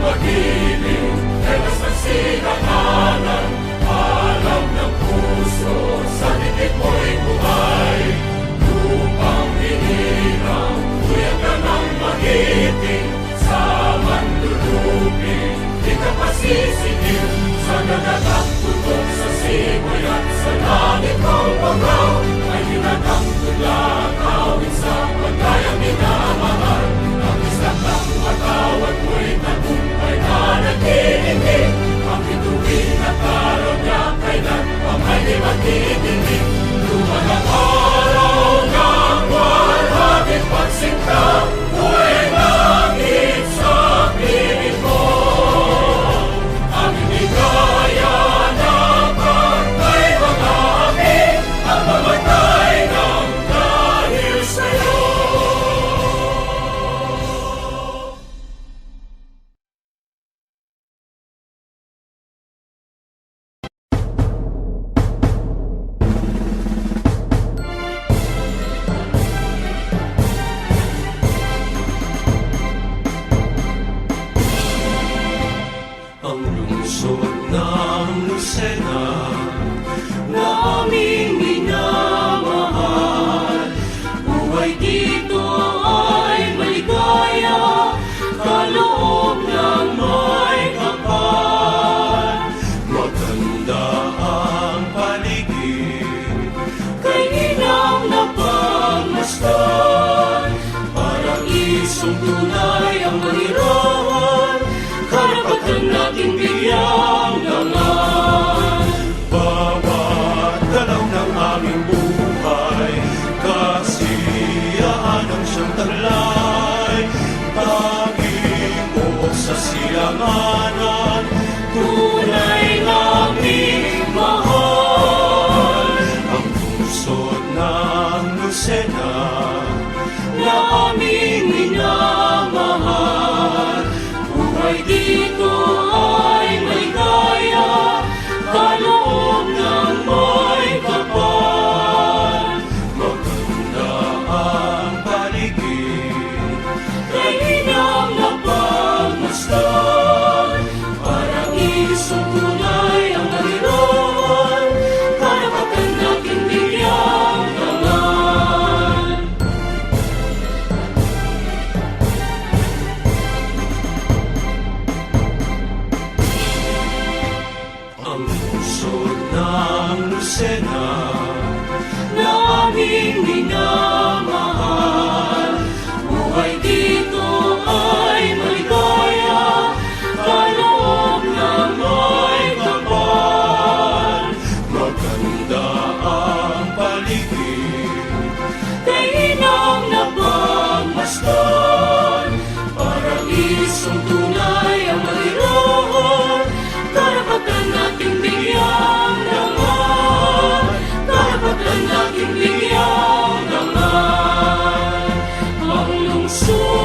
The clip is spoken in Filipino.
pag-ibig ay mas nagsilanganan. Alam ng puso, sa titik mo'y buhay. Lupang hinirang, kuya ka ng magiting. Sa manlulupin, di ka pasisingil. Sa nagagang tutok sa simoy at sa langit kong pagaw, ay ginagang tulakawin sa pagkayang minamahal. Ang isang ng matawad mo'y tagumpay na nag-iingin. Ang bituin at araw niya kailan pang ay di magtitingin. Luman ang araw ng walhagin pagsinta, buhay langit sa piling mo. Ang hindi kaya na pagkay mga amin, ang mamatay ng dahil sa'yo. Ang lungsod ng Lucena na aming minamahal, buhay dito ay maligaya, kaloob ng may kapal. Maganda ang paligid, kay ginang napagmasdan, parang isang tunay ang manirahan, karapatan natin bigyang dangan. Bawat galaw ng aming buhay, kasiyahan ang siyang taglay. Tanging o sa silanganan, tunay naming mahal. Ang lungsod ng Lucena na aming minamahal, buhay dito ay maligaya, kaloob ng may kapal. Maganda ang paligid, kay ginang napagmasdan, parang isang tunay ang nalirawan, karapatan natin bigyang dangan. Ang lungsod ng Lucena na aming minamahal, buhay dito ay maligaya, kaloob ng may kapal. Maganda ang paligid, kay ginang napagmasdan, parang isang tunay ang malirawan, karapatan natin bigyang dangan, karapatan natin bigyang dangan. Ang lungsod